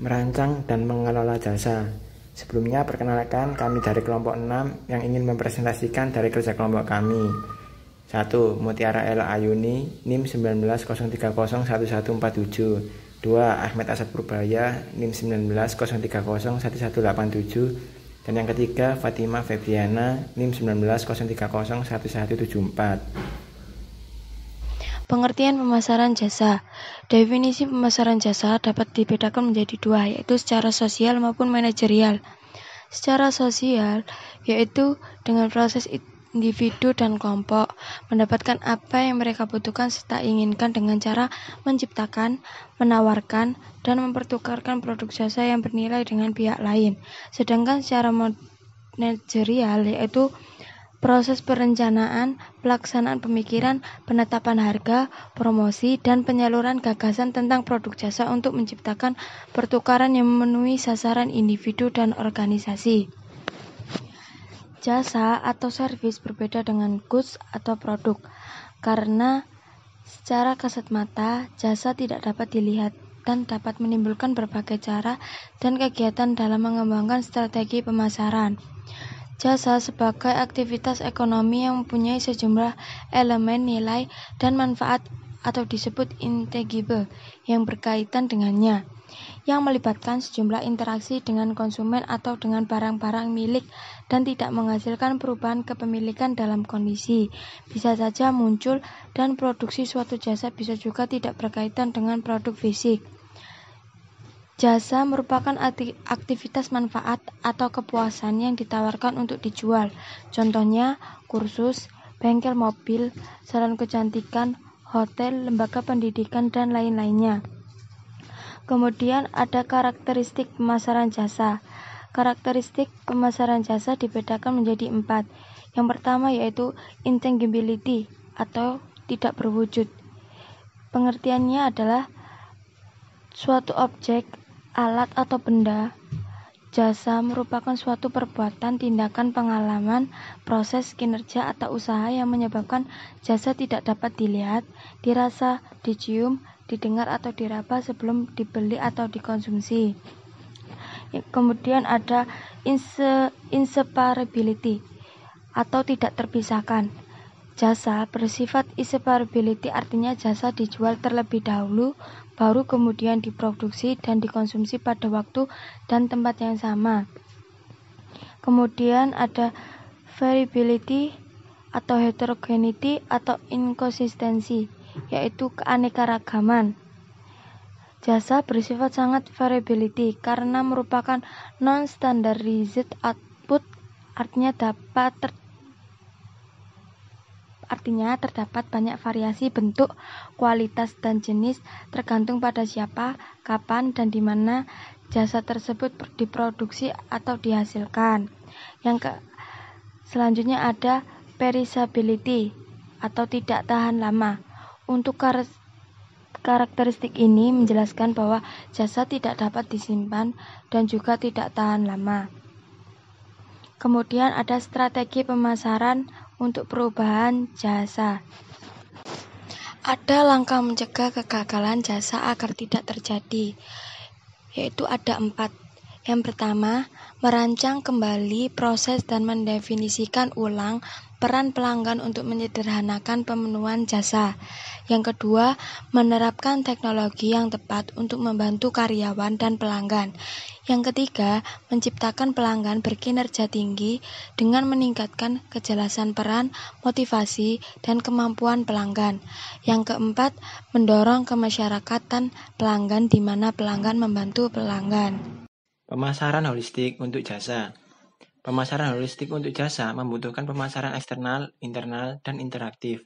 Merancang dan mengelola jasa. Sebelumnya perkenalkan kami dari kelompok 6 yang ingin mempresentasikan dari kerja kelompok kami. 1. Mutiara Ella Ayuni, NIM 19.0301147. 2. Ahmed Asad Purbaya, NIM 19.0301187. Dan yang ketiga, Fatima Febriana, NIM 19.0301174. Pengertian pemasaran jasa. Definisi pemasaran jasa dapat dibedakan menjadi dua, yaitu secara sosial maupun manajerial. Secara sosial, yaitu dengan proses individu dan kelompok mendapatkan apa yang mereka butuhkan serta inginkan dengan cara menciptakan, menawarkan, dan mempertukarkan produk jasa yang bernilai dengan pihak lain. Sedangkan secara manajerial, yaitu proses perencanaan, pelaksanaan pemikiran, penetapan harga, promosi, dan penyaluran gagasan tentang produk jasa untuk menciptakan pertukaran yang memenuhi sasaran individu dan organisasi. Jasa atau servis berbeda dengan goods atau produk, karena secara kasat mata, jasa tidak dapat dilihat dan dapat menimbulkan berbagai cara dan kegiatan dalam mengembangkan strategi pemasaran. Jasa sebagai aktivitas ekonomi yang mempunyai sejumlah elemen nilai dan manfaat atau disebut intangible yang berkaitan dengannya, yang melibatkan sejumlah interaksi dengan konsumen atau dengan barang-barang milik dan tidak menghasilkan perubahan kepemilikan dalam kondisi. Bisa saja muncul dan produksi suatu jasa bisa juga tidak berkaitan dengan produk fisik. Jasa merupakan aktivitas manfaat atau kepuasan yang ditawarkan untuk dijual. Contohnya, kursus, bengkel mobil, salon kecantikan, hotel, lembaga pendidikan, dan lain-lainnya. Kemudian ada karakteristik pemasaran jasa. Karakteristik pemasaran jasa dibedakan menjadi 4. Yang pertama yaitu intangibility atau tidak berwujud. Pengertiannya adalah suatu objek, alat atau benda. Jasa merupakan suatu perbuatan, tindakan, pengalaman, proses, kinerja atau usaha yang menyebabkan jasa tidak dapat dilihat, dirasa, dicium, didengar atau diraba sebelum dibeli atau dikonsumsi. Kemudian ada inseparability atau tidak terpisahkan. Jasa bersifat inseparability artinya jasa dijual terlebih dahulu, baru kemudian diproduksi dan dikonsumsi pada waktu dan tempat yang sama. Kemudian ada variability atau heterogeneity atau inkonsistensi, yaitu keanekaragaman. Jasa bersifat sangat variability karena merupakan non-standardized output, artinya terdapat banyak variasi bentuk, kualitas, dan jenis tergantung pada siapa, kapan, dan di mana jasa tersebut diproduksi atau dihasilkan. Selanjutnya ada perishability atau tidak tahan lama. Untuk karakteristik ini menjelaskan bahwa jasa tidak dapat disimpan dan juga tidak tahan lama. Kemudian ada strategi pemasaran untuk perubahan jasa. Ada langkah mencegah kegagalan jasa agar tidak terjadi, yaitu ada 4. Yang pertama, merancang kembali proses dan mendefinisikan ulang peran pelanggan untuk menyederhanakan pemenuhan jasa. Yang kedua, menerapkan teknologi yang tepat untuk membantu karyawan dan pelanggan. Yang ketiga, menciptakan pelanggan berkinerja tinggi dengan meningkatkan kejelasan peran, motivasi, dan kemampuan pelanggan. Yang keempat, mendorong kemasyarakatan pelanggan di mana pelanggan membantu pelanggan. Pemasaran holistik untuk jasa. Pemasaran holistik untuk jasa membutuhkan pemasaran eksternal, internal, dan interaktif.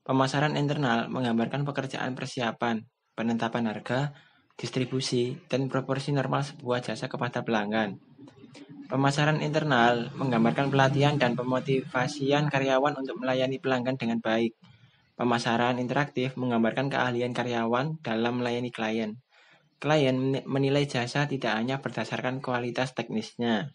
Pemasaran internal menggambarkan pekerjaan persiapan, penetapan harga, distribusi, dan proporsi normal sebuah jasa kepada pelanggan. Pemasaran internal menggambarkan pelatihan dan pemotivasian karyawan untuk melayani pelanggan dengan baik. Pemasaran interaktif menggambarkan keahlian karyawan dalam melayani klien. Klien menilai jasa tidak hanya berdasarkan kualitas teknisnya.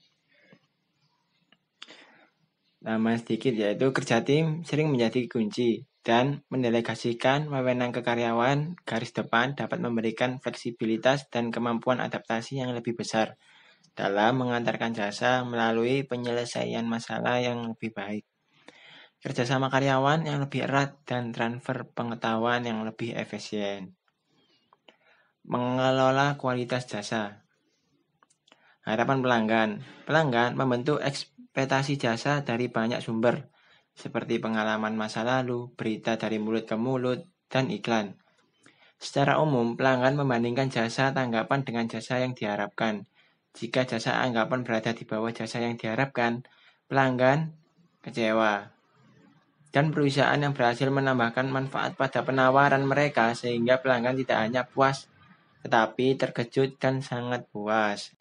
Nama sedikit yaitu kerja tim sering menjadi kunci. dan mendelegasikan wewenang ke karyawan, garis depan dapat memberikan fleksibilitas dan kemampuan adaptasi yang lebih besar dalam mengantarkan jasa melalui penyelesaian masalah yang lebih baik. Kerjasama karyawan yang lebih erat dan transfer pengetahuan yang lebih efisien. Mengelola kualitas jasa. Harapan pelanggan. Pelanggan membentuk ekspektasi jasa dari banyak sumber, seperti pengalaman masa lalu, berita dari mulut ke mulut, dan iklan. Secara umum, pelanggan membandingkan jasa tanggapan dengan jasa yang diharapkan. Jika jasa anggapan berada di bawah jasa yang diharapkan, pelanggan kecewa. Dan perusahaan yang berhasil menambahkan manfaat pada penawaran mereka sehingga pelanggan tidak hanya puas, tetapi terkejut dan sangat puas.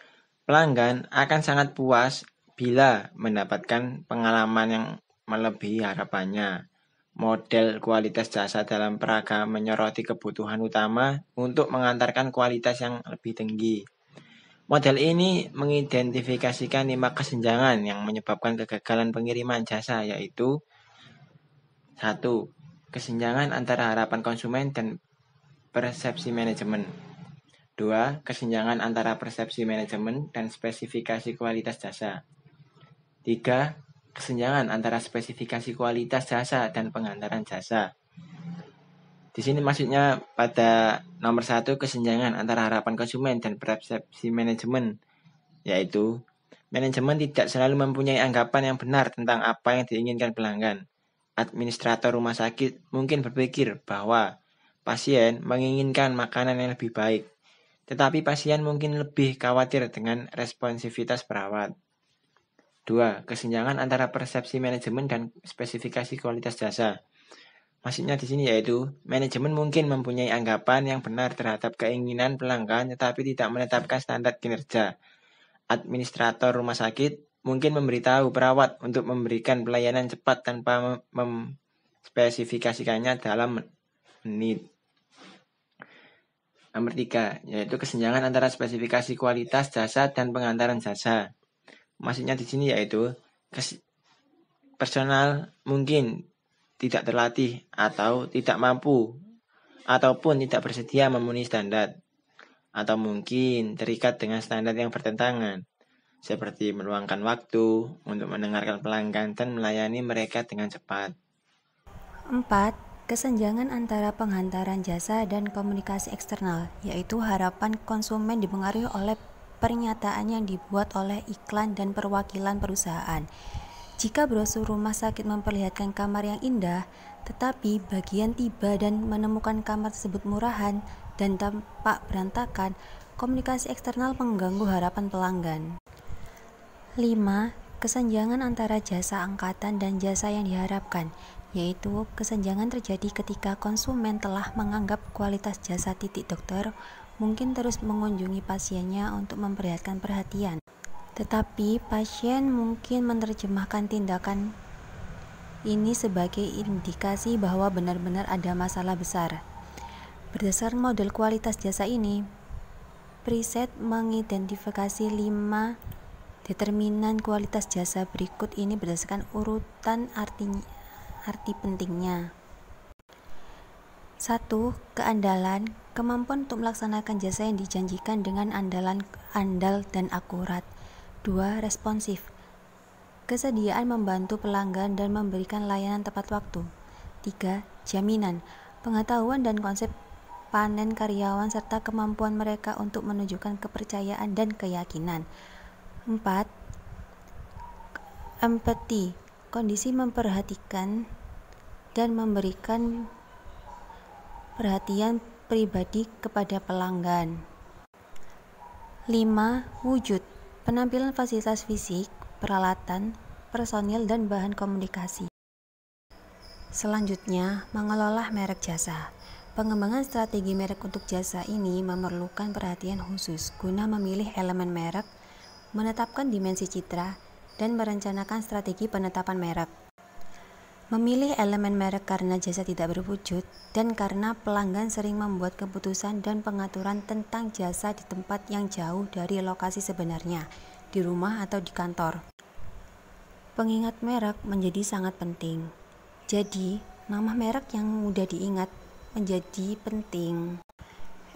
Pelanggan akan sangat puas bila mendapatkan pengalaman yang melebihi harapannya. Model kualitas jasa dalam Praga menyoroti kebutuhan utama untuk mengantarkan kualitas yang lebih tinggi. Model ini mengidentifikasikan 5 kesenjangan yang menyebabkan kegagalan pengiriman jasa, yaitu 1. Kesenjangan antara harapan konsumen dan persepsi manajemen. 2. Kesenjangan antara persepsi manajemen dan spesifikasi kualitas jasa. 3. Kesenjangan antara spesifikasi kualitas jasa dan pengantaran jasa. Di sini maksudnya pada nomor 1 kesenjangan antara harapan konsumen dan persepsi manajemen, yaitu manajemen tidak selalu mempunyai anggapan yang benar tentang apa yang diinginkan pelanggan. Administrator rumah sakit mungkin berpikir bahwa pasien menginginkan makanan yang lebih baik, tetapi pasien mungkin lebih khawatir dengan responsivitas perawat. 2. Kesenjangan antara persepsi manajemen dan spesifikasi kualitas jasa. Maksudnya di sini yaitu manajemen mungkin mempunyai anggapan yang benar terhadap keinginan pelanggan tetapi tidak menetapkan standar kinerja. Administrator rumah sakit mungkin memberitahu perawat untuk memberikan pelayanan cepat tanpa memspesifikasikannya dalam menit. Nomor 3, yaitu kesenjangan antara spesifikasi kualitas jasa dan pengantaran jasa. Maksudnya di sini yaitu personal mungkin tidak terlatih atau tidak mampu ataupun tidak bersedia memenuhi standar, atau mungkin terikat dengan standar yang bertentangan, seperti meluangkan waktu untuk mendengarkan pelanggan dan melayani mereka dengan cepat. 4. Kesenjangan antara penghantaran jasa dan komunikasi eksternal, yaitu harapan konsumen dipengaruhi oleh pernyataan yang dibuat oleh iklan dan perwakilan perusahaan. Jika brosur rumah sakit memperlihatkan kamar yang indah, tetapi bagian tiba dan menemukan kamar tersebut murahan dan tampak berantakan, komunikasi eksternal mengganggu harapan pelanggan. 5. Kesenjangan antara jasa angkatan dan jasa yang diharapkan, yaitu kesenjangan terjadi ketika konsumen telah menganggap kualitas jasa dokter mungkin terus mengunjungi pasiennya untuk memperlihatkan perhatian. Tetapi pasien mungkin menerjemahkan tindakan ini sebagai indikasi bahwa benar-benar ada masalah besar. Berdasarkan model kualitas jasa ini, Preset mengidentifikasi 5 determinan kualitas jasa berikut ini berdasarkan urutan arti pentingnya. 1. Keandalan, kemampuan untuk melaksanakan jasa yang dijanjikan dengan andal dan akurat. 2. Responsif, kesediaan membantu pelanggan dan memberikan layanan tepat waktu. 3. Jaminan, pengetahuan dan konsep panen karyawan serta kemampuan mereka untuk menunjukkan kepercayaan dan keyakinan. 4. Empati, kondisi memperhatikan dan memberikan perhatian pribadi kepada pelanggan. 5. Wujud, penampilan fasilitas fisik, peralatan, personil, dan bahan komunikasi. Selanjutnya, mengelola merek jasa. Pengembangan strategi merek untuk jasa ini memerlukan perhatian khusus guna memilih elemen merek, menetapkan dimensi citra, dan merencanakan strategi penetapan merek. Memilih elemen merek karena jasa tidak berwujud dan karena pelanggan sering membuat keputusan dan pengaturan tentang jasa di tempat yang jauh dari lokasi sebenarnya, di rumah atau di kantor. Pengingat merek menjadi sangat penting. Jadi, Nama merek yang mudah diingat menjadi penting.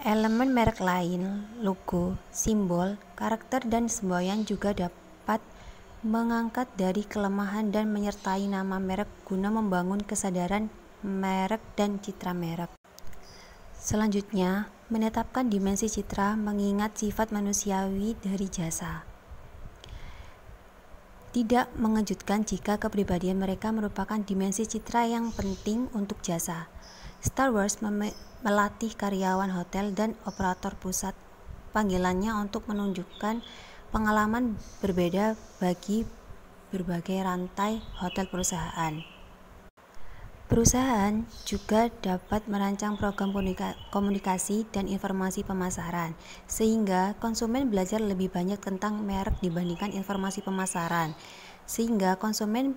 Elemen merek lain, logo, simbol, karakter, dan semboyan juga dapat mengangkat dari kelemahan dan menyertai nama merek guna membangun kesadaran merek dan citra merek. Selanjutnya, menetapkan dimensi citra mengingat sifat manusiawi dari jasa. Tidak mengejutkan jika kepribadian mereka merupakan dimensi citra yang penting untuk jasa. Star Wars melatih karyawan hotel dan operator pusat panggilannya untuk menunjukkan pengalaman berbeda bagi berbagai rantai hotel perusahaan. Perusahaan juga dapat merancang program komunikasi dan informasi pemasaran, sehingga konsumen belajar lebih banyak tentang merek dibandingkan informasi pemasaran. Sehingga konsumen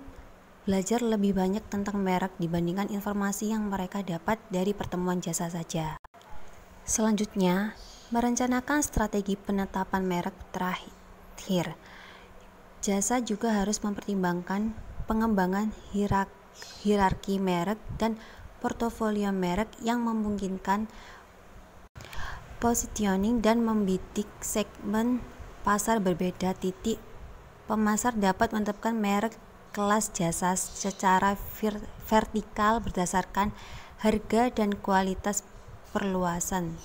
belajar lebih banyak tentang merek dibandingkan informasi yang mereka dapat dari pertemuan jasa saja. Selanjutnya, merencanakan strategi penetapan merek terakhir. Jasa juga harus mempertimbangkan pengembangan hierarki merek dan portofolio merek yang memungkinkan positioning dan membidik segmen pasar berbeda. Pemasar dapat menetapkan merek kelas jasa secara vertikal berdasarkan harga dan kualitas perluasan.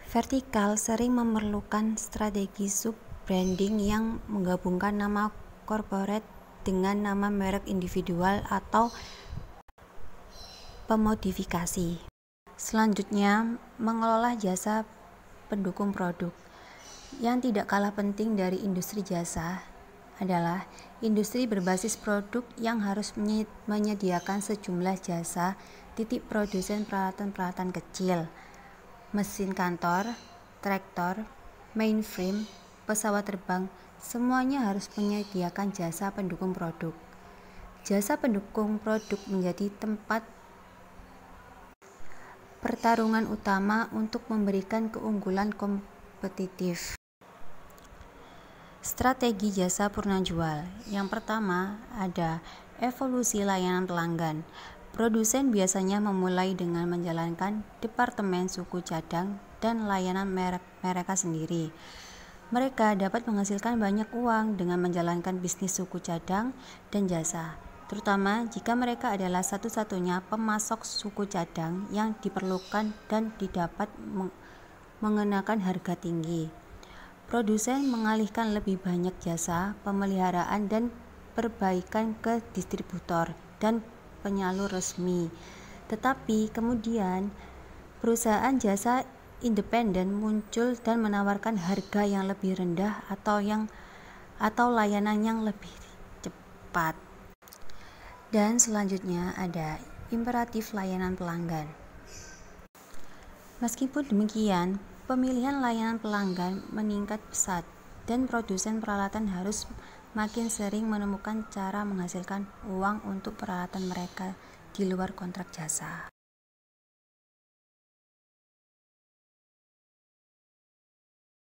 Vertikal sering memerlukan strategi sub-branding yang menggabungkan nama corporate dengan nama merek individual atau pemodifikasi. Selanjutnya, mengelola jasa pendukung produk. Yang tidak kalah penting dari industri jasa adalah industri berbasis produk yang harus menyediakan sejumlah jasa, produsen peralatan-peralatan kecil, mesin kantor, traktor, mainframe, pesawat terbang, semuanya harus menyediakan jasa pendukung produk. Jasa pendukung produk menjadi tempat pertarungan utama untuk memberikan keunggulan kompetitif. Strategi jasa purna jual. Yang pertama ada evolusi layanan pelanggan. Produsen biasanya memulai dengan menjalankan departemen suku cadang dan layanan mereka sendiri. Mereka dapat menghasilkan banyak uang dengan menjalankan bisnis suku cadang dan jasa, terutama jika mereka adalah satu-satunya pemasok suku cadang yang diperlukan dan didapat mengenakan harga tinggi. Produsen mengalihkan lebih banyak jasa pemeliharaan dan perbaikan ke distributor dan penyalur resmi. Tetapi kemudian perusahaan jasa independen muncul dan menawarkan harga yang lebih rendah atau layanan yang lebih cepat. Dan selanjutnya ada imperatif layanan pelanggan. Meskipun demikian, pemilihan layanan pelanggan meningkat pesat dan produsen peralatan harus makin sering menemukan cara menghasilkan uang untuk peralatan mereka di luar kontrak jasa.